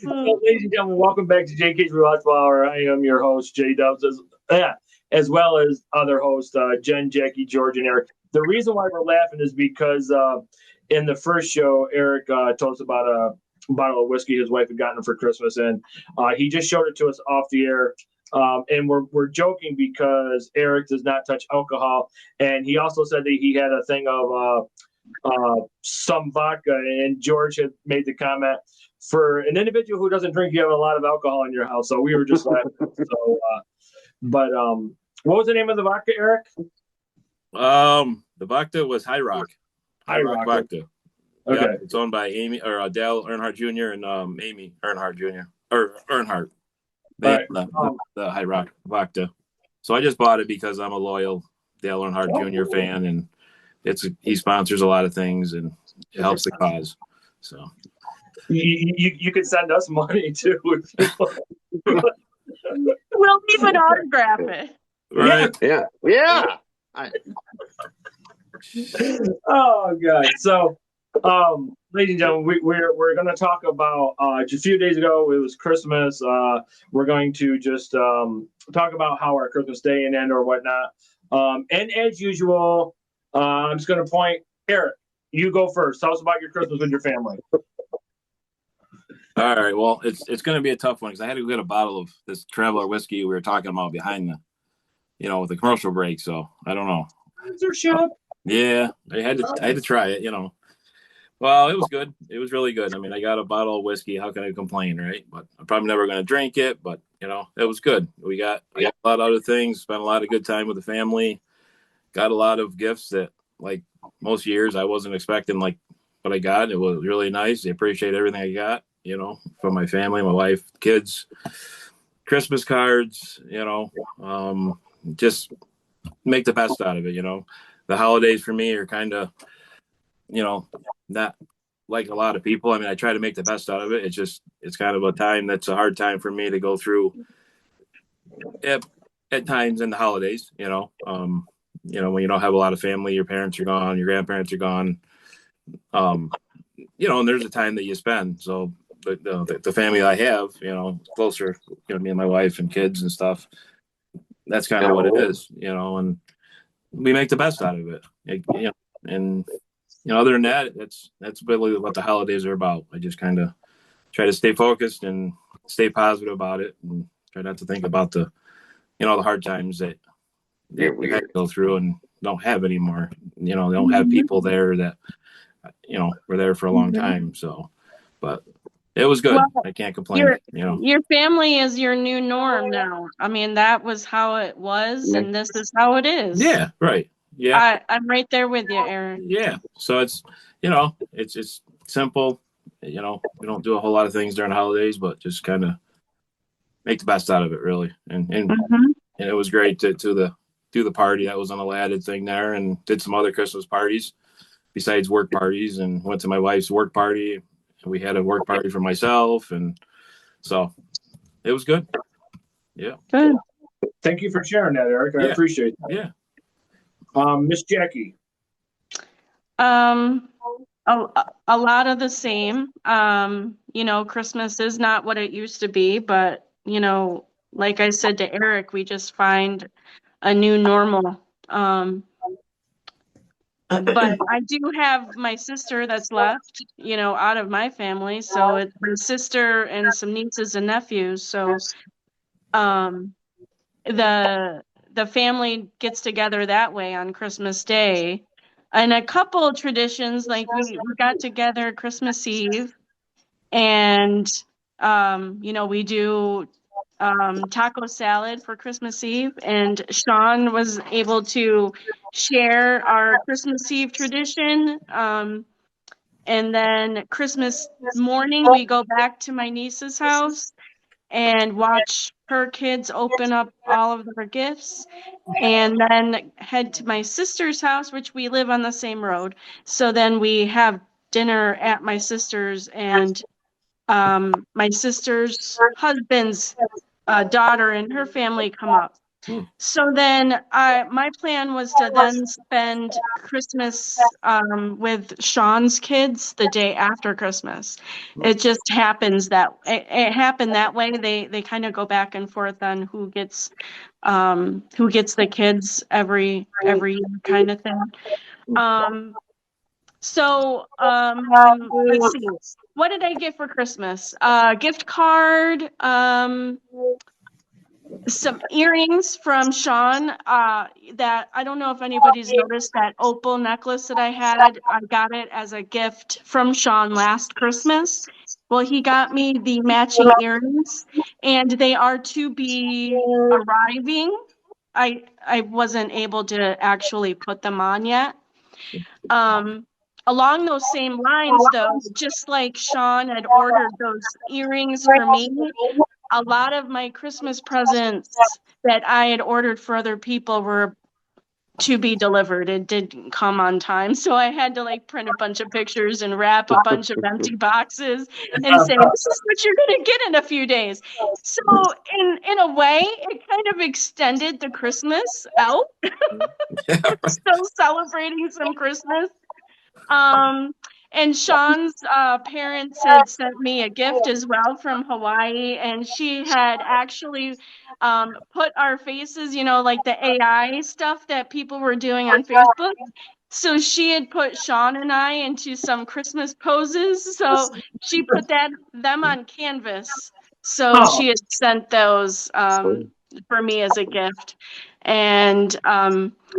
So, ladies and gentlemen, welcome back to JK'z Watch Hour. I am your host, JK'z, as well as other hosts, Jen, Jackie, George, and Eric. The reason why we're laughing is because in the first show, Eric told us about a bottle of whiskey his wife had gotten him for Christmas, and he just showed it to us off the air. And we're joking because Eric does not touch alcohol, and he also said that he had a thing of some vodka, and George had made the comment, for an individual who doesn't drink, you have a lot of alcohol in your house. So we were just laughing. But what was the name of the vodka, Eric? The vodka was High Rock. High Rock vodka. Okay. Yeah, it's owned by Amy or Dale Earnhardt Jr. and Amy Earnhardt Jr. or Earnhardt. They the High Rock vodka. So I just bought it because I'm a loyal Dale Earnhardt Jr. fan, and he sponsors a lot of things and it helps the cause. So you could send us money too. We'll even autograph it. Right? Yeah. Oh God! So, ladies and gentlemen, we're going to talk about just a few days ago. It was Christmas. We're going to just talk about how our Christmas day and end or whatnot. And as usual, I'm just going to point, Eric. You go first. Tell us about your Christmas with your family. All right. Well, it's going to be a tough one because I had to get a bottle of this Traveler whiskey we were talking about behind with the commercial break. So I don't know. Yeah, I had to try it. Well, it was good. It was really good. I mean, I got a bottle of whiskey. How can I complain, right? But I'm probably never going to drink it. But it was good. I got a lot of other things. Spent a lot of good time with the family. Got a lot of gifts that, like most years, I wasn't expecting. Like what I got, it was really nice. I appreciate everything I got. From my family, my wife, kids, Christmas cards. Just make the best out of it. The holidays for me are kind of, not like a lot of people. I mean, I try to make the best out of it. It's kind of a time that's a hard time for me to go through at times in the holidays, when you don't have a lot of family, your parents are gone, your grandparents are gone, and there's a time that you spend. So the family I have, closer, me and my wife and kids and stuff, that's kind of what it is, and we make the best out of it. And other than that, that's really what the holidays are about. I just kind of try to stay focused and stay positive about it, and try not to think about the hard times that we had to go through and don't have anymore. Don't have people there that were there for a long time. So, but it was good. Well, I can't complain. Your family is your new norm now. I mean, that was how it was, and this is how it is. Yeah, right. Yeah, I'm right there with you, Aaron. Yeah, so it's it's simple. We don't do a whole lot of things during the holidays, but just kind of make the best out of it, really. And it was great to do the party. That was an Aladdin thing there, and did some other Christmas parties besides work parties, and went to my wife's work party. And we had a work party for myself, and so it was good. Yeah. Good. Thank you for sharing that, Eric. I appreciate that. Yeah. Miss Jackie. A lot of the same. Christmas is not what it used to be, but like I said to Eric, we just find a new normal. But I do have my sister that's left, out of my family. So it's my sister and some nieces and nephews. So the family gets together that way on Christmas Day. And a couple of traditions, like we got together Christmas Eve, and we do taco salad for Christmas Eve, and Sean was able to share our Christmas Eve tradition. And then Christmas morning, we go back to my niece's house and watch her kids open up all of their gifts, and then head to my sister's house, which we live on the same road. So then we have dinner at my sister's, and my sister's husband's daughter and her family come up. So then my plan was to then spend Christmas with Sean's kids the day after Christmas. It just happens that it happened that way. They kind of go back and forth on who gets the kids every year kind of thing. Let's see. What did I get for Christmas? Gift card, some earrings from Sean, that I don't know if anybody's noticed that opal necklace that I had. I got it as a gift from Sean last Christmas. Well, he got me the matching earrings, and they are to be arriving. I wasn't able to actually put them on yet. Along those same lines, though, just like Sean had ordered those earrings for me, a lot of my Christmas presents that I had ordered for other people were to be delivered. It didn't come on time. So I had to like print a bunch of pictures and wrap a bunch of empty boxes and say, this is what you're going to get in a few days. So in a way, it kind of extended the Christmas out. Still celebrating some Christmas. And Sean's parents had sent me a gift as well from Hawaii, and she had actually put our faces, like the AI stuff that people were doing on Facebook. So she had put Sean and I into some Christmas poses. So she put them on canvas. So she had sent those for me as a gift. And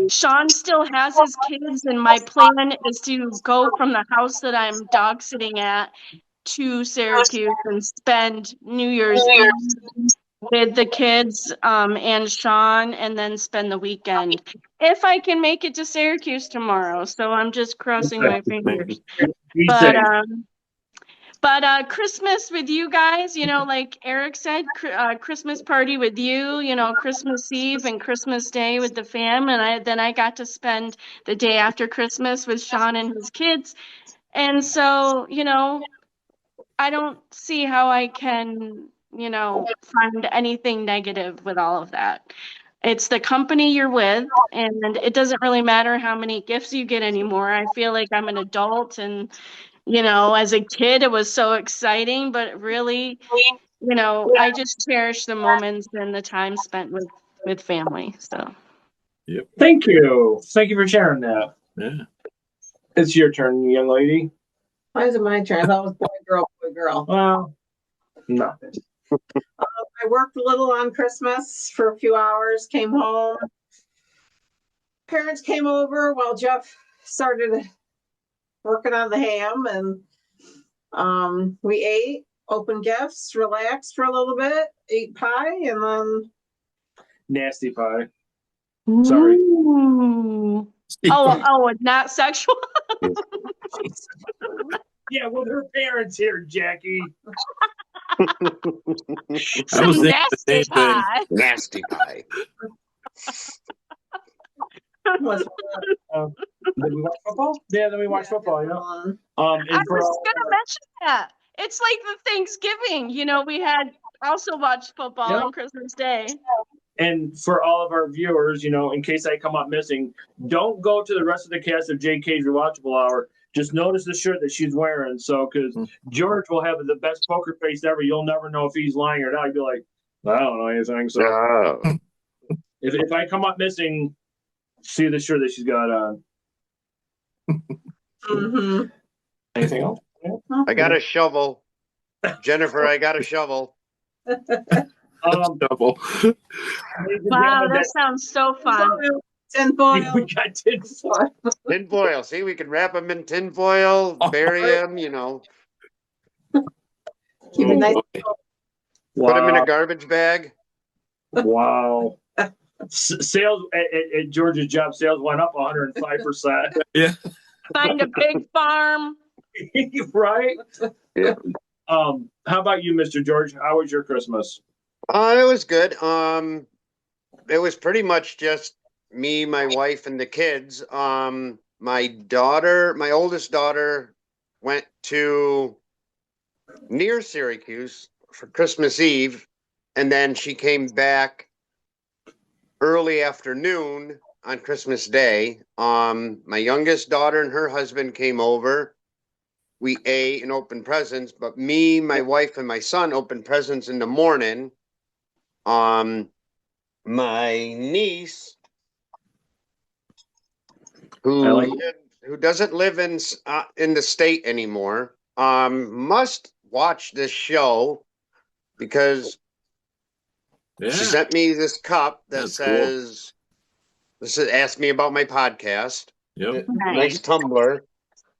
Sean still has his kids, and my plan is to go from the house that I'm dog sitting at to Syracuse and spend New Year's Eve with the kids and Sean, and then spend the weekend if I can make it to Syracuse tomorrow. So I'm just crossing my fingers. But Christmas with you guys, like Eric said, Christmas party with you, Christmas Eve and Christmas Day with the fam. And then I got to spend the day after Christmas with Sean and his kids. And so, I don't see how I can, find anything negative with all of that. It's the company you're with, and it doesn't really matter how many gifts you get anymore. I feel like I'm an adult, and as a kid, it was so exciting, but really, I just cherish the moments and the time spent with family. So, Yep. Thank you for sharing that. Yeah. It's your turn, young lady. Why is it my turn? I thought it was boy, girl, boy, girl. Well, nothing. I worked a little on Christmas for a few hours, came home. Parents came over while Jeff started working on the ham, and we ate, opened gifts, relaxed for a little bit, ate pie, and then Nasty pie. Sorry. Ooh. Oh, not sexual. Yeah, with her parents here, Jackie. Some nasty pie. Nasty pie. Did we watch football? Yeah, then we watched football. I was gonna mention that. It's like the Thanksgiving. We had also watched football on Christmas Day. And for all of our viewers, in case I come up missing, don't go to the rest of the cast of JK'z Rewatchable Hour. Just notice the shirt that she's wearing. So, because George will have the best poker face ever. You'll never know if he's lying or not. He'd be like, I don't know anything. So, if I come up missing, see the shirt that she's got on. Mm-hmm. Anything else? I got a shovel. Jennifer, I got a shovel. Double. Wow, that sounds so fun. Tinfoil. We got tinfoil. Tinfoil. See, we can wrap them in tinfoil, bury them, Keep it nice. Put them in a garbage bag. Wow. Sales at George's job, sales went up 105%. Yeah. Find a big farm. Right? Yeah. How about you, Mr. George? How was your Christmas? It was good. It was pretty much just me, my wife, and the kids. My oldest daughter went to near Syracuse for Christmas Eve, and then she came back early afternoon on Christmas Day. My youngest daughter and her husband came over. We ate and opened presents, but me, my wife, and my son opened presents in the morning. My niece, who doesn't live in the state anymore, must watch this show because Yeah. she sent me this cup that That's says, "This is ask me about my podcast." Yep. Nice tumbler.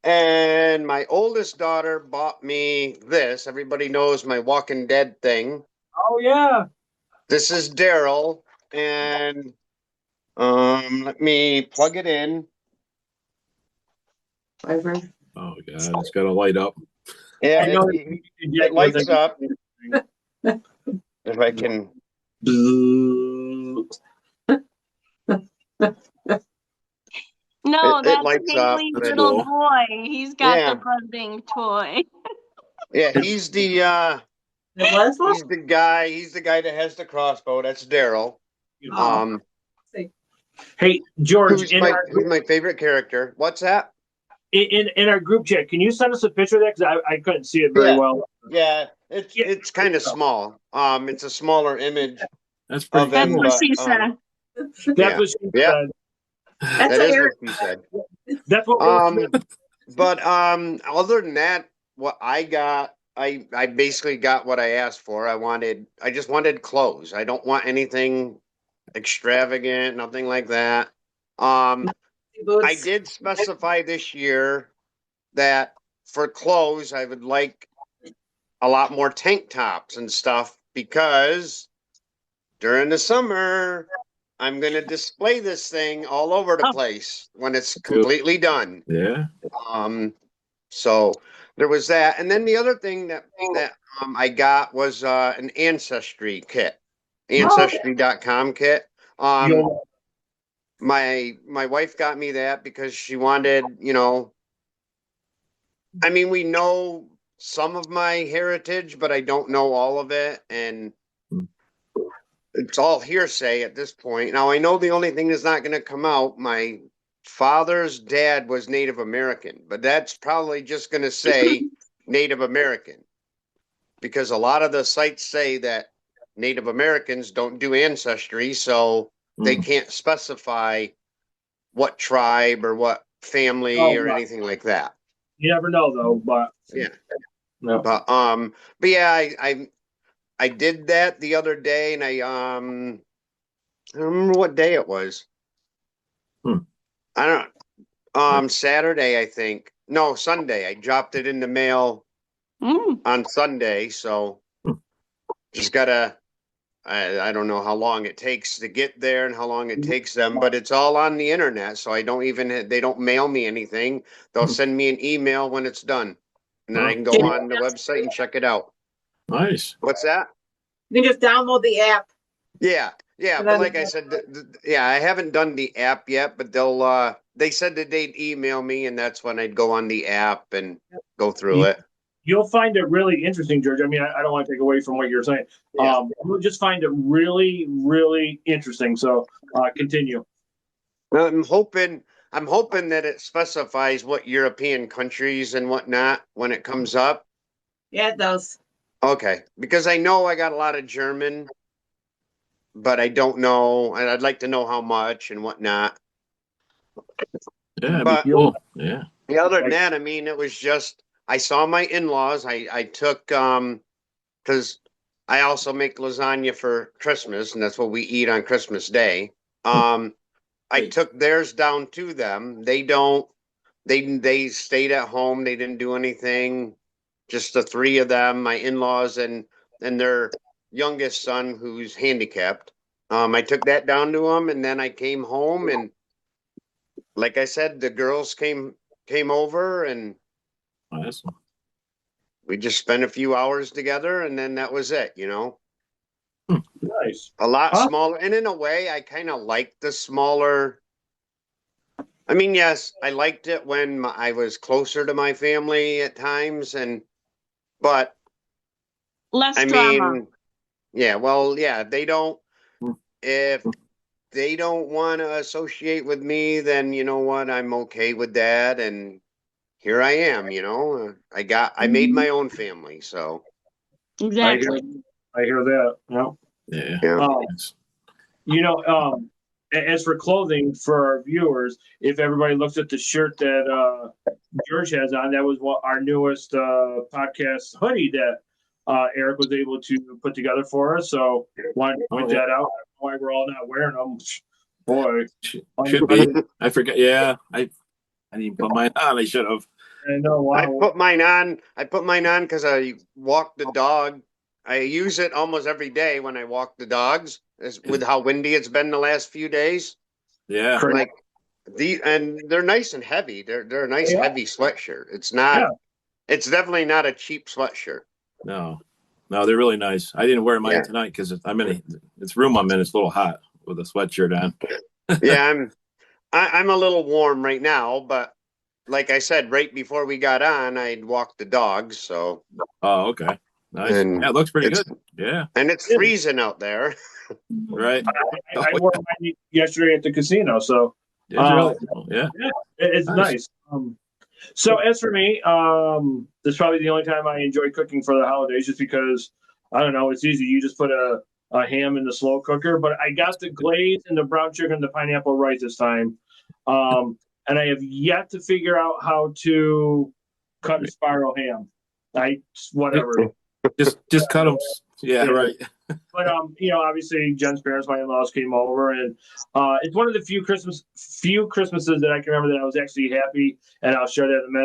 And my oldest daughter bought me this. Everybody knows my Walking Dead thing. Oh yeah. This is Daryl, and let me plug it in. Oh god, it's got to light up. Yeah, I know it lights up. If I can. No, It that's lights up. Haley's That's little cool. boy. He's got Yeah. the buzzing toy. Yeah, he's the guy. He's the guy that has the crossbow. That's Daryl. Hey George, Who's my favorite character? What's that? In our group chat, can you send us a picture of that? Because I couldn't see it very well. Yeah, it's kind of small. It's a smaller image. That's pretty That's cool. what she said. That's what she said. That is what she said. That's what. But other than that, what I got, I basically got what I asked for. I just wanted clothes. I don't want anything extravagant, nothing like that. I did specify this year that for clothes, I would like a lot more tank tops and stuff because during the summer, I'm going to display this thing all over the place when it's completely done. Yeah. So there was that. And then the other thing that I got was an ancestry kit, ancestry.com kit. My wife got me that because she wanted, I mean, we know some of my heritage, but I don't know all of it. And it's all hearsay at this point. Now, I know the only thing that's not going to come out, my father's dad was Native American, but that's probably just going to say Native American because a lot of the sites say that Native Americans don't do ancestry, so they can't specify what tribe or what family or anything like that. You never know though, but yeah. No. But yeah, I did that the other day, and I don't remember what day it was. I don't. Saturday, I think. No, Sunday. I dropped it in the mail on Sunday, so just gotta. I don't know how long it takes to get there and how long it takes them, but it's all on the internet, so I don't even. They don't mail me anything. They'll send me an email when it's done, and then I can go on the website and check it out. Nice. What's that? You can just download the app. Yeah, but like I said, I haven't done the app yet, but they said that they'd email me, and that's when I'd go on the app and go through it. You'll find it really interesting, George. I mean, I don't want to take away from what you're saying. You'll just find it really, really interesting. So continue. I'm hoping that it specifies what European countries and whatnot when it comes up. Yeah, it does. Okay, because I know I got a lot of German, but I don't know, and I'd like to know how much and whatnot. Yeah, but cool. Yeah. Other than that, I mean, it was just I saw my in-laws. I took because I also make lasagna for Christmas, and that's what we eat on Christmas Day. I took theirs down to them. They stayed at home. They didn't do anything. Just the three of them, my in-laws and their youngest son who's handicapped. I took that down to them, and then I came home, and like I said, the girls came over, and awesome. We just spent a few hours together, and then that was it, Nice. A lot smaller, and in a way, I kind of liked the smaller. I mean, yes, I liked it when I was closer to my family at times, but less drama. Mean, yeah, well, yeah, they don't. If they don't want to associate with me, then you know what? I'm okay with that. And here I am, I made my own family. So, Exactly. I hear that. Yeah. Yeah. yeah. As for clothing for our viewers, if everybody looks at the shirt that George has on, that was what our newest podcast hoodie that Eric was able to put together for us. So wanted to point that out. I don't know why we're all not wearing them. Boy, Should be. I forgot. Yeah. I didn't put mine on. I should have. I know. Wow. I put mine on because I walk the dog. I use it almost every day when I walk the dogs, with how windy it's been the last few days. Yeah. Like and they're nice and heavy. They're a nice heavy sweatshirt. It's not. Yeah. It's definitely not a cheap sweatshirt. No, they're really nice. I didn't wear mine tonight because it's room I'm in. It's a little hot with a sweatshirt on. Yeah, I'm a little warm right now, but like I said, right before we got on, I'd walked the dogs. So. Oh, okay. Nice. And yeah, it looks pretty good. Yeah. And it's freezing out there. Right. I wore mine yesterday at the casino. So. Yeah. It's nice. So as for me, this is probably the only time I enjoy cooking for the holidays, just because I don't know, it's easy. You just put a ham in the slow cooker. But I got the glaze and the brown sugar and the pineapple rice this time, and I have yet to figure out how to cut a spiral ham. Whatever. Just cut them. Yeah, right. But obviously Jen's parents, my in-laws, came over, and it's one of the few Christmases that I can remember that I was actually happy, and I'll share that in a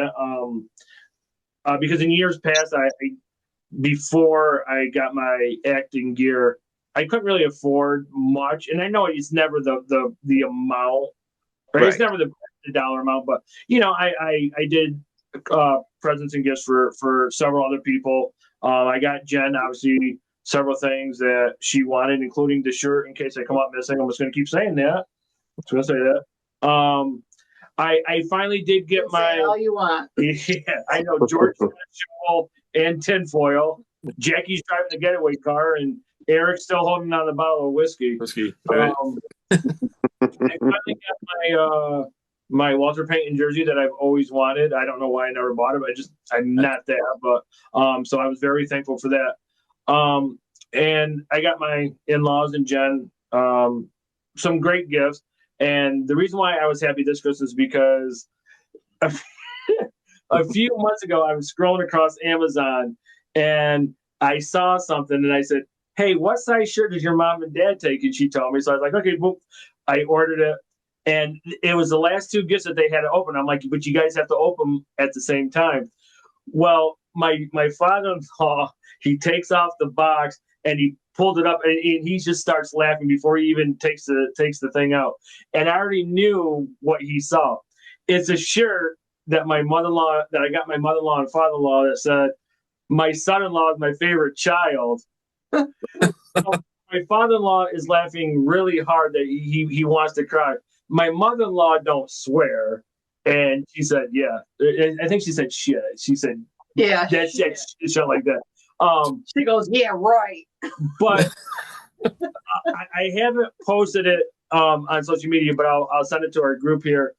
minute. Because in years past, before I got my acting gear, I couldn't really afford much, and I know it's never the amount, right? It's never the dollar amount, but I did presents and gifts for several other people. I got Jen, obviously, several things that she wanted, including the shirt. In case I come up missing, I'm just going to keep saying that. I'm just going to say that. I finally did get my. Say all you want. Yeah, I know. George's got shovel and tinfoil. Jackie's driving the getaway car, and Eric's still holding on the bottle of whiskey. Right. I finally got my Walter Payton jersey that I've always wanted. I don't know why I never bought it, but I'm not there. But so I was very thankful for that. And I got my in-laws and Jen some great gifts. And the reason why I was happy this Christmas is because a few months ago, I was scrolling across Amazon and I saw something and I said, "Hey, what size shirt does your mom and dad take?" And she told me. So I was like, "Okay, well," I ordered it. And it was the last two gifts that they had to open. I'm like, "But you guys have to open at the same time." Well, my father-in-law, he takes off the box and he pulled it up and he just starts laughing before he even takes the thing out. And I already knew what he saw. It's a shirt that I got my mother-in-law and father-in-law that said, "My son-in-law is my favorite child." So my father-in-law is laughing really hard that he wants to cry. My mother-in-law don't swear. And she said, "Yeah." I think she said shit. She said, "Yeah, that's shit like that." She goes, "Yeah, right." But I haven't posted it on social media, but I'll send it to our group here.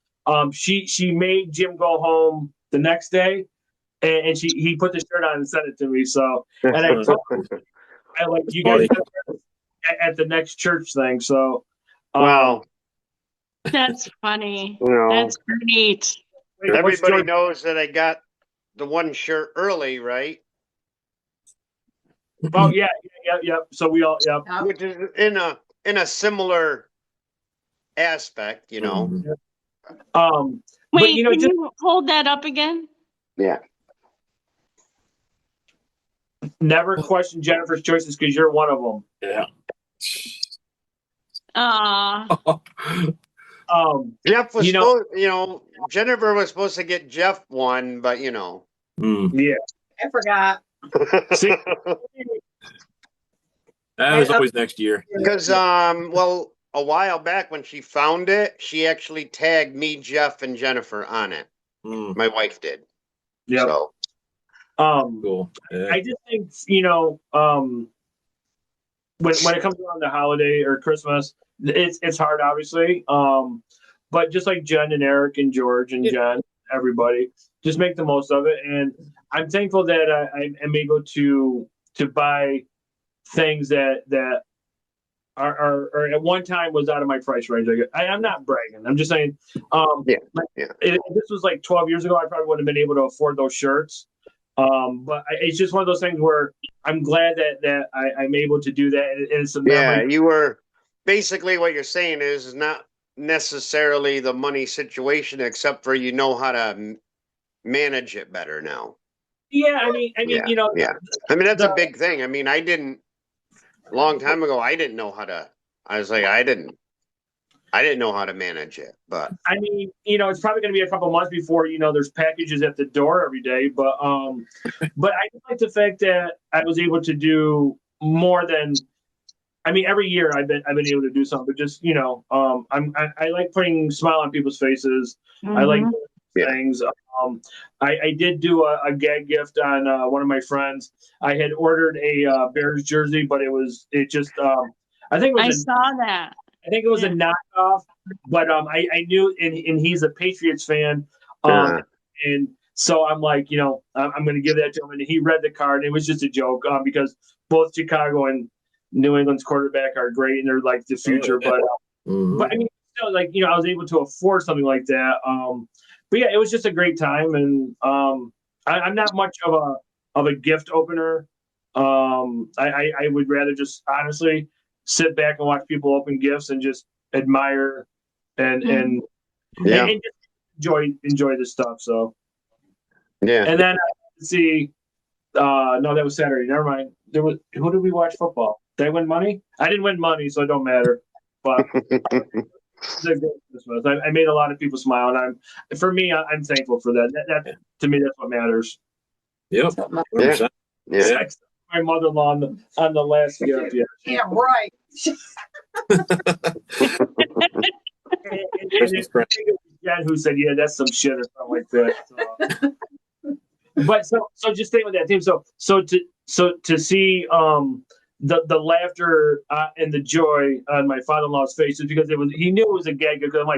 She made Jim go home the next day, and he put the shirt on and sent it to me. So, and I like you guys at the next church thing. So, wow. That's funny. No. That's neat. Everybody knows that I got the one shirt early, right? Oh yeah. So we all Which is in a similar aspect, Wait, but, can you hold that up again? Yeah. Never question Jennifer's choices because you're one of them. Yeah. Jeff was supposed, Jennifer was supposed to get Jeff one, but Yeah, I forgot. See, that was always next year. Because a while back when she found it, she actually tagged me, Jeff, and Jennifer on it. My wife did. Yeah. So. Cool. Yeah. I just think when it comes around the holiday or Christmas, it's hard, obviously. But just like Jen and Eric and George and Jen, everybody, just make the most of it. And I'm thankful that I'm able to buy things that are at one time was out of my price range. I'm not bragging. I'm just saying. This was like 12 years ago. I probably wouldn't have been able to afford those shirts. But it's just one of those things where I'm glad that I'm able to do that. And it's a memory. Yeah, you were basically what you're saying is not necessarily the money situation, except for you know how to manage it better now. Yeah, I mean, you know, I mean, that's a big thing. I mean, I didn't a long time ago. I didn't know how to. I was like, I didn't know how to manage it. But I mean, you know, it's probably going to be a couple months before there's packages at the door every day. But I like the fact that I was able to do more than. I mean, every year I've been able to do something. But just I like putting a smile on people's faces. Mm-hmm. I like things. I did do a gag gift on one of my friends. I had ordered a Bears jersey, but it just I think it was I saw that. I think it was a knockoff, but I knew, and he's a Patriots fan, and so I'm like, I'm going to give that to him, and he read the card, and it was just a joke because both Chicago and New England's quarterback are great, and they're like the future, but I mean, still, like I was able to afford something like that. But yeah, it was just a great time, and I'm not much of a gift opener. I would rather just honestly sit back and watch people open gifts and just admire and just enjoy the stuff. So and then let's see. No, that was Saturday. Never mind. Who did we watch football? Did I win money? I didn't win money, so it don't matter. But it's a good Christmas. I made a lot of people smile, and I'm thankful for that. That to me, that's what matters. Yep. Yeah. My mother-in-law on the last gift. Yeah, right. Christmas present. Jen who said, "Yeah, that's some shit" or something like that. But so just staying with that theme. So to see the laughter and the joy on my father-in-law's face is because he knew it was a gag. Because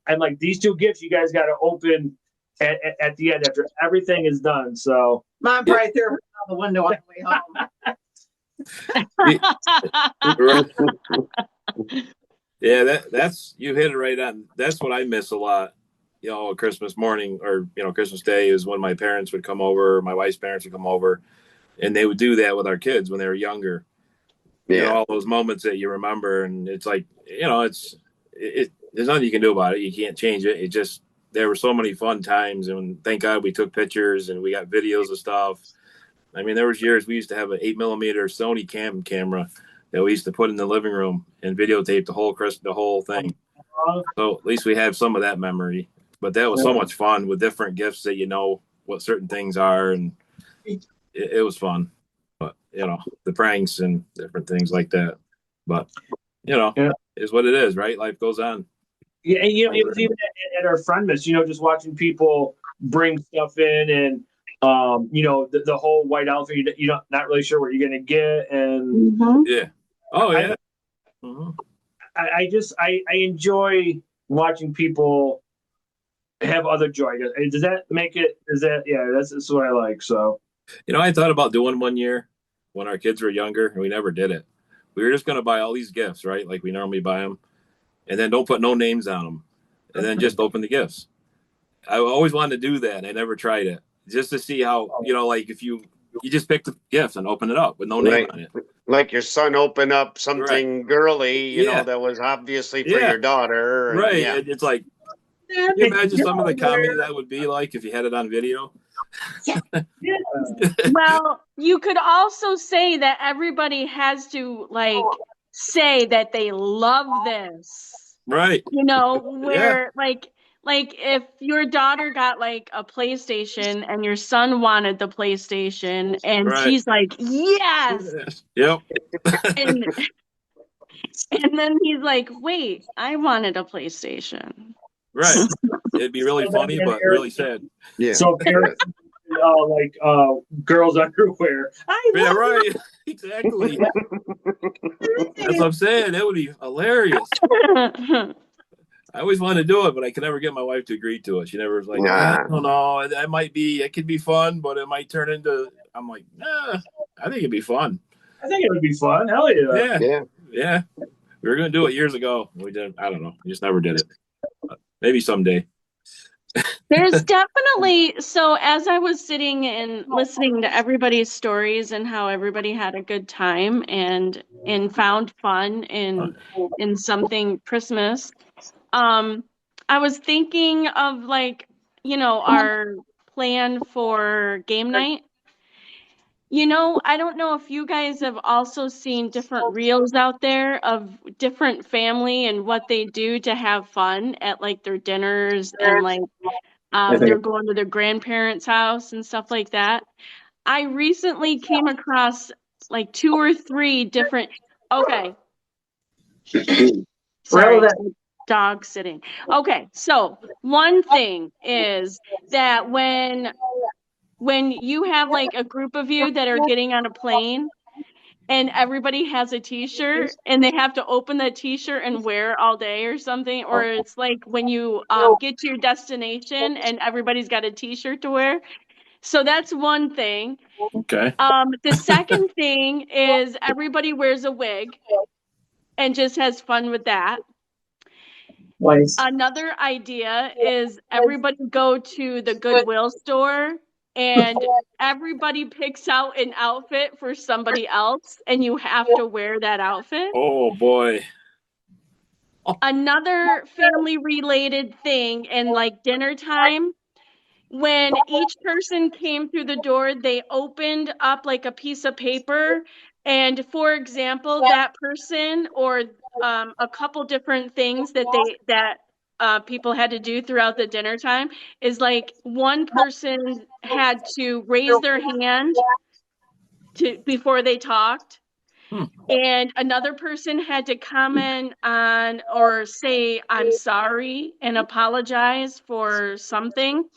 I'm like these two gifts you guys got to open at the end after everything is done. So Mom right there out the window on the way home. Yeah, that's you hit it right on. That's what I miss a lot. Christmas morning or Christmas Day is when my parents would come over, my wife's parents would come over, and they would do that with our kids when they were younger. All those moments that you remember, and it's like there's nothing you can do about it. You can't change it. It just there were so many fun times, and thank God we took pictures and we got videos of stuff. I mean, there was years we used to have an 8mm Sony camera that we used to put in the living room and videotape the whole thing. So at least we have some of that memory. But that was so much fun with different gifts that what certain things are, and it was fun. But the pranks and different things like that. But is what it is, right? Life goes on. Yeah, and it was even at our friendmas, just watching people bring stuff in, and the whole white outfit. Not really sure what you're gonna get, and I enjoy watching people have other joy. Does that make it? That's what I like. So I thought about doing one year when our kids were younger, and we never did it. We were just going to buy all these gifts, right? Like we normally buy them, and then don't put no names on them, and then just open the gifts. I always wanted to do that, and I never tried it, just to see how like if you just pick the gift and open it up with no name on it. Like your son opened up something girly, you know, that was obviously for your daughter. And, right. It's like, can you imagine some of the comedy that would be like if you had it on video? Well, you could also say that everybody has to say that they love this. Right. Where like if your daughter got a PlayStation and your son wanted the PlayStation and he's like, yes. Yep. and then he's like, wait, I wanted a PlayStation. Right. It'd be really funny, but really sad. Yeah. So parents, girls' underwear. Right. exactly. That's what I'm saying. That would be hilarious. I always wanted to do it, but I could never get my wife to agree to it. She never was like, I don't know. It could be fun, but it might turn into. I'm like, nah. I think it'd be fun. I think it would be fun. Hell yeah. Yeah. We were gonna do it years ago. We did. I don't know. We just never did it. Maybe someday. There's definitely, so as I was sitting and listening to everybody's stories and how everybody had a good time and found fun in something Christmas, I was thinking of like, our plan for game night. I don't know if you guys have also seen different reels out there of different family and what they do to have fun at like their dinners and like they're going to their grandparents' house and stuff like that. I recently came across like 2 or 3 different. Okay. Sorry, dog sitting. Okay, so one thing is that when you have like a group of you that are getting on a plane and everybody has a t-shirt and they have to open that t-shirt and wear it all day or something, or it's like when you get to your destination and everybody's got a t-shirt to wear. So that's one thing. Okay. The second thing is everybody wears a wig and just has fun with that. Nice. Another idea is everybody go to the Goodwill store and everybody picks out an outfit for somebody else and you have to wear that outfit. Oh boy. Another family related thing and like dinner time, when each person came through the door, they opened up like a piece of paper. And for example, that person or a couple different things that people had to do throughout the dinner time is like one person had to raise their hand before they talked. And another person had to comment on or say, I'm sorry and apologize for something.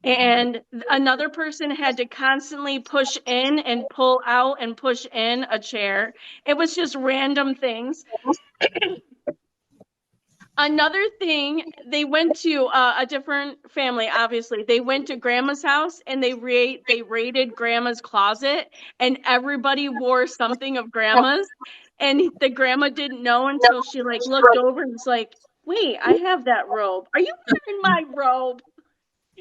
And another person had to constantly push in and pull out and push in a chair. It was just random things. Another thing, they went to a different family, obviously. They went to grandma's house and they raided grandma's closet and everybody wore something of grandma's. And the grandma didn't know until she like looked over and was like, wait, I have that robe. Are you wearing my robe?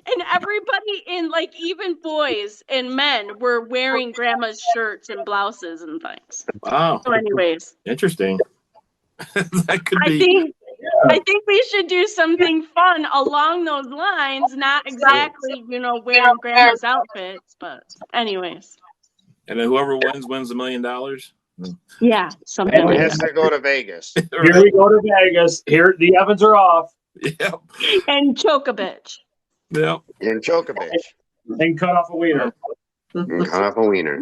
And everybody in like even boys and men were wearing grandma's shirts and blouses and things. Wow. So anyways. Interesting. That could be. I think we should do something fun along those lines, not exactly, wearing grandma's outfits, but anyways. And then whoever wins $1 million. Yeah, something Who like has that. to go to Vegas? Here we go to Vegas. Here the ovens are off. Yep. And choke a bitch. Yep. And choke a bitch. And cut off a wiener. And cut off a wiener.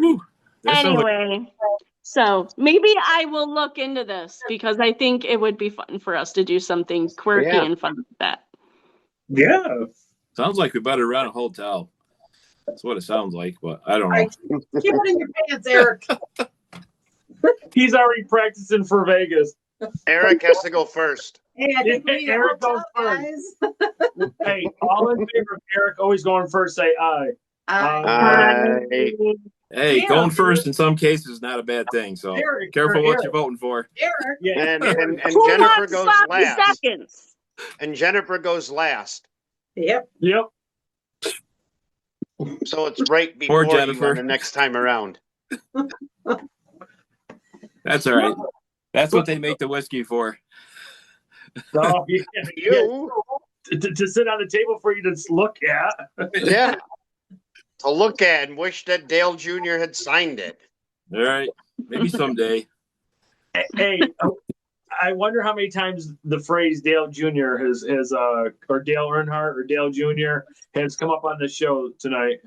Anyway, so maybe I will look into this because I think it would be fun for us to do something quirky and fun with that. Yeah. Sounds like we better rent a hotel. That's what it sounds like, but I don't know. Keep it in your pants, Eric. He's already practicing for Vegas. Eric has to go first. Hey, I think we need a Eric hotel, goes first. guys. Hey, all in favor of Eric always going first, say aye. Hey, Yeah. going first in some cases is not a bad thing. So Eric, careful what Eric. you're voting for. Eric. Yeah. And Who Jennifer wants goes 5 last. seconds? And Jennifer goes last. Yep. Yep. So it's right before you Jennifer. on the next time around. That's all right. That's what they make the whiskey for. So, You? to sit on the table for you to look at. Yeah. To look at and wish that Dale Jr. had signed it. All right. Maybe someday. Hey, I wonder how many times the phrase Dale Jr. has or Dale Earnhardt or Dale Jr. has come up on the show tonight.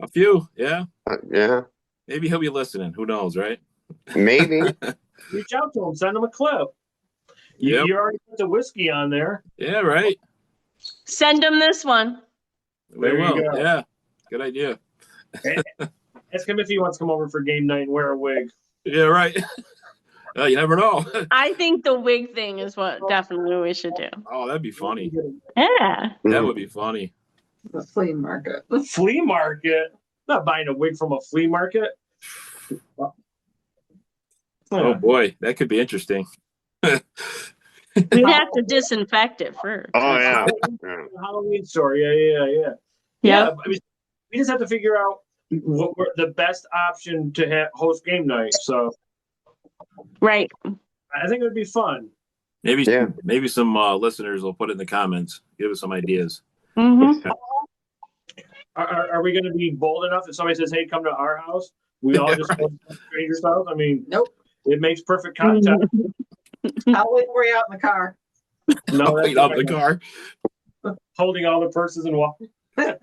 A few, yeah. Yeah. Maybe he'll be listening. Who knows, right? Maybe. Reach out to him. Send him a clip. Yep. You already put the whiskey on there. Yeah, right. Send them this one. We There you will. go. Yeah. Good idea. Ask him if he wants to come over for game night and wear a wig. Yeah, right. You never know. I think the wig thing is what definitely we should do. Oh, that'd be funny. Yeah. That would be funny. The flea market. Flea market? I'm not buying a wig from a flea market. Oh boy, that could be interesting. We'd have to disinfect it first. Oh yeah. Halloween store. Yeah. Yep. I mean, we just have to figure out what we're, the best option to host game night. So Right. I think it would be fun. Maybe some listeners will put it in the comments. Give us some ideas. Mm-hmm. Are we going to be bold enough if somebody says, "Hey, come to our house"? We all just go to strangers' house. I mean, Nope. It makes perfect content. I'll wait for you out in the car. No, Wait up the car. holding all the purses and walking. I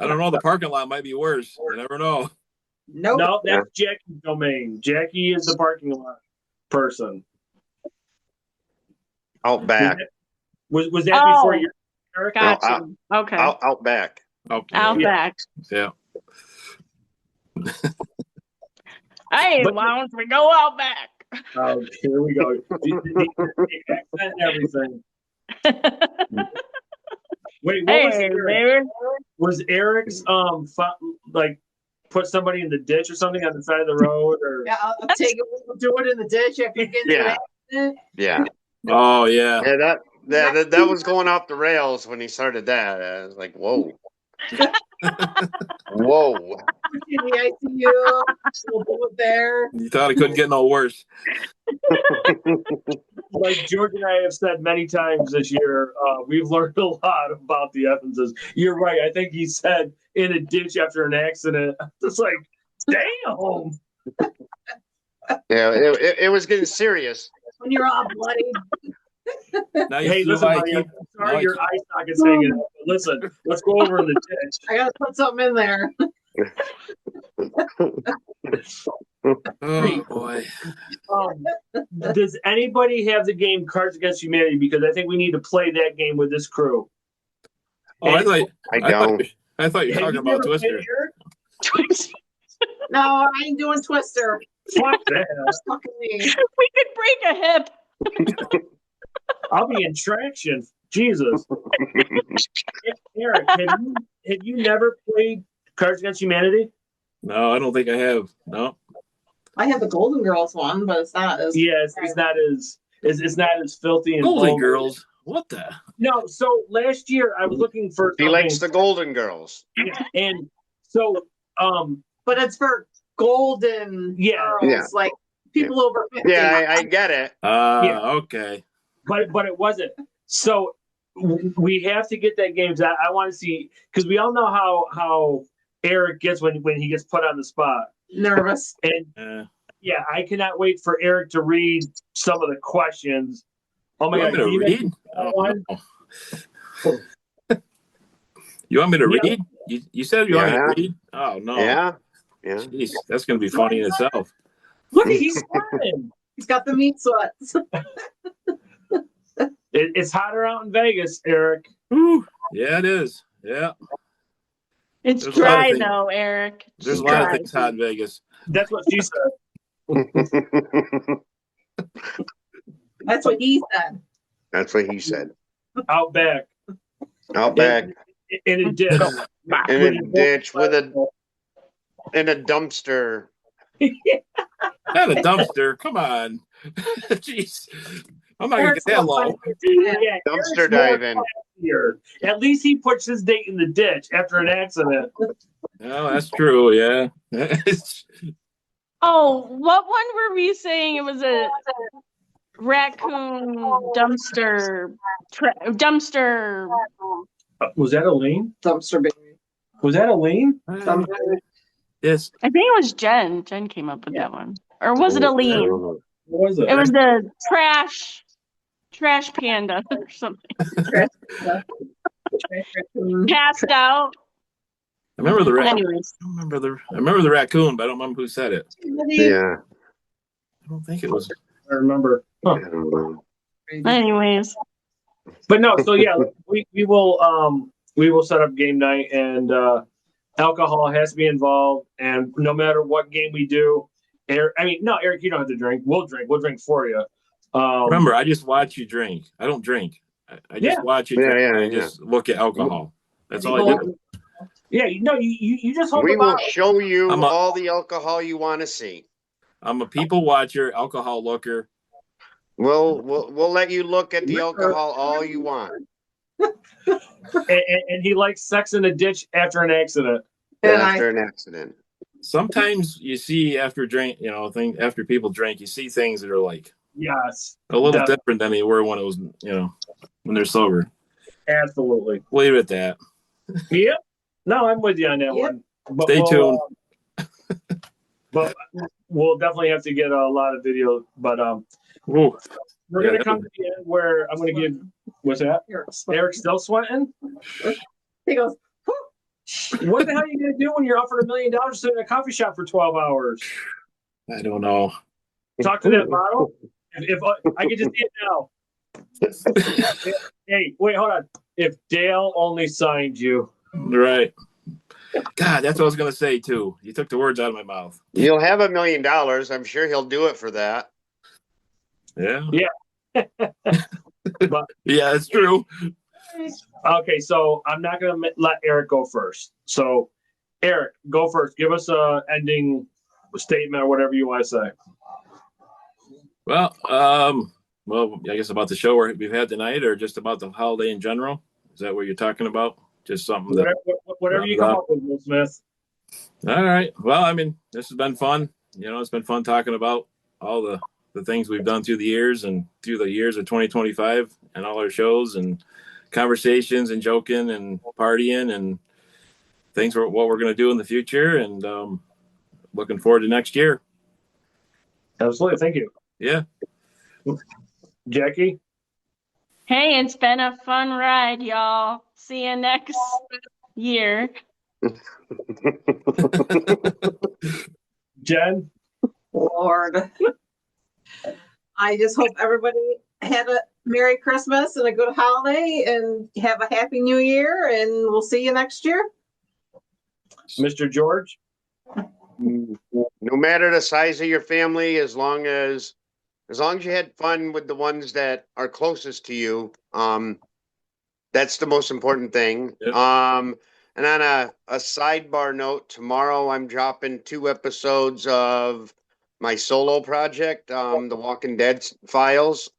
don't know. The parking lot might be worse. You never know. Nope. No, that's Jackie's domain. Jackie is the parking lot person. Out back. Was that before Oh. your Eric? Gotcha. Okay. Out back. Okay. Out back. Yeah. Hey, But- why don't we go out back? Oh, here we go. The accent and everything. Wait, what was Hey, Eric? baby. Was Eric's like put somebody in the ditch or something on the side of the road or Yeah, I'll take it. We'll do it in the ditch after you get into Yeah. an accident. Yeah. Oh yeah. Yeah, that was going off the rails when he started that. I was like, whoa. Whoa. In the ICU. We'll do it there. You thought it couldn't get no worse. like George and I have said many times this year, we've learned a lot about the Evanses. You're right. I think he said in a ditch after an accident. It's like, damn. Yeah, it was getting serious. When you're all bloody. Now you Hey, feel listen, like buddy, I'm now sorry your eye socket's hanging out. But listen, let's go over in the ditch. I gotta put something in there. oh boy. Does anybody have the game Cards Against Humanity? Because I think we need to play that game with this crew. Oh, I thought I don't. I thought you were Have talking you about never played Twister. Eric? No, I ain't doing Twister. Fuck that. That's fucking me. We could break a hip. I'll be in traction. Jesus. Eric, have you never played Cards Against Humanity? No, I don't think I have. No. I have the Golden Girls one, but it's not as Yeah, it's not as filthy and Golden vulgar. Girls. What the? No, so last year I was looking for He something, likes the Golden Girls. and so but it's for golden Yeah. girls, Yeah. like people over 50. Yeah, I get it. Yeah. Okay. but it wasn't. So we have to get that game. I want to see, because we all know how Eric gets when he gets put on the spot. Nervous. And yeah, I cannot wait for Eric to read some of the questions. Oh my You want God! me to read? One? You want me to Yeah. read? You said you want me Yeah. to read? Oh no. Yeah. Yeah. Jeez, that's gonna be funny in itself. Look, he's smiling. He's got the meat sweats. It's hotter out in Vegas, Eric. Whew. Yeah, it is. Yeah. It's There's a lot of dry things. though, Eric. There's a It's lot of dry. things hot in Vegas. That's what she said. That's what he said. That's what he said. Out back Out back in a ditch. in a ditch in a dumpster. Not a dumpster. Come on. Jeez. I'm not gonna get that low. Yeah, Dumpster Eric's more diving. here. At least he puts his date in the ditch after an accident. Oh, that's true. Yeah. Oh, what one were we saying? It was a raccoon dumpster. Dumpster. Was that Elaine? Dumpster baby. Was that Elaine? Yes. I think it was Jen. Jen came up with that one. Or was it Aline? What was it? It was the trash panda or something. Passed out. I remember the raccoon. Anyways. I remember the raccoon, but I don't remember who said it. Yeah. I don't think it was. I remember. Huh. I don't know. Anyways. But no, so yeah, we will set up game night, and alcohol has to be involved, and no matter what game we do, Eric, no, Eric, you don't have to drink. We'll drink. We'll drink for you. Remember, I just watch you drink. I don't drink. I just watch you drink. I just look at alcohol. That's all I do. Yeah, no, you just hold We the will bottle. show you all the alcohol you want to see. I'm a people watcher, alcohol looker. We'll let you look at the alcohol all you want. And he likes sex in a ditch after an accident. After an accident. Sometimes you see after after people drink, you see things that are like a little different than they were when it was, when they're sober. Absolutely. Leave it at that. Yep. No, I'm with you on that one. But Stay tuned. But we'll definitely have to get a lot of video. But we're gonna come to the end where I'm gonna give. What's that? Eric's still sweating. He goes, what the hell are you gonna do when you're offered $1 million to sit in a coffee shop for 12 hours? I don't know. Talk to that bottle. If I can just see it now. Hey, wait, hold on. If Dale only signed you. Right. God, that's what I was going to say, too. You took the words out of my mouth. You'll have $1 million. I'm sure he'll do it for that. Yeah. Yeah. But, yeah, it's true. Okay, so I'm not going to let Eric go first. So, Eric, go first. Give us a ending statement or whatever you want to say. Well, I guess about the show we've had tonight, or just about the holiday in general. Is that what you're talking about? Just something whatever you come up with, Will Smith. All right. Well, this has been fun. It's been fun talking about all the things we've done through the years and through the years of 2025 and all our shows and conversations and joking and partying and things what we're going to do in the future, and looking forward to next year. Absolutely. Thank you. Yeah. Jackie? Hey, it's been a fun ride, y'all. See you next year. Jen? Lord. I just hope everybody had a Merry Christmas and a good holiday and have a Happy New Year, and we'll see you next year. Mr. George? No matter the size of your family, as long as you had fun with the ones that are closest to you, that's the most important thing. Yep. And on a sidebar note, tomorrow I'm dropping 2 episodes of my solo project, The Walking Dead Files.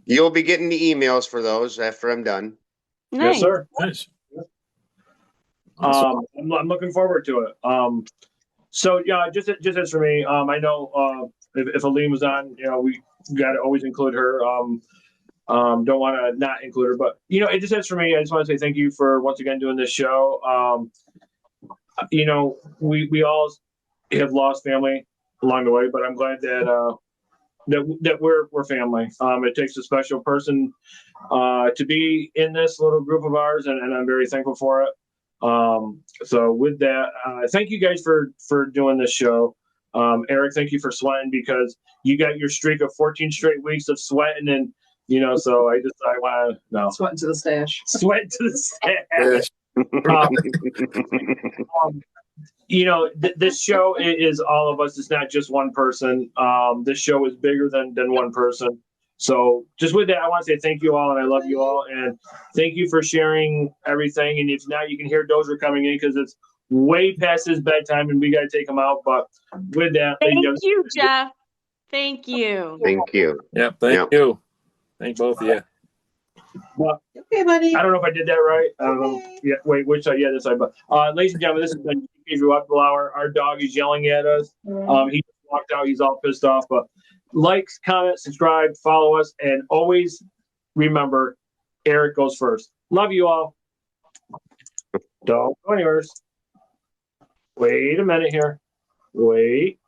You'll be getting the emails for those after I'm done. Nice. Yes, sir. Nice. I'm looking forward to it. So yeah, just as for me, I know if Aline was on, we got to always include her. Don't want to not include her, but it just as for me, I just want to say thank you for once again doing this show. We all have lost family along the way, but I'm glad that we're family. It takes a special person to be in this little group of ours, and I'm very thankful for it. So with that, thank you guys for doing this show. Eric, thank you for sweating, because you got your streak of 14 straight weeks of sweating, and so I want to Sweating to the stash. Sweat to the stash. This show is all of us. It's not just one person. This show is bigger than one person. So just with that, I want to say thank you all, and I love you all, and thank you for sharing everything. And if not, you can hear Dozer coming in because it's way past his bedtime, and we got to take him out. But with that, thank you, Jeff. Thank you. Thank you. Yep. Thank you. Thank both of you. Well, Okay, buddy. I don't know if I did that right. I don't know. Yeah, wait, which side? Yeah, this side. But ladies and gentlemen, this has been JK'z Revival Hour. Our dog is yelling at us. He walked out. He's all pissed off. But like, comment, subscribe, follow us, and always remember, Eric goes first. Love you all. Don't go anywhere. Wait a minute here. Wait.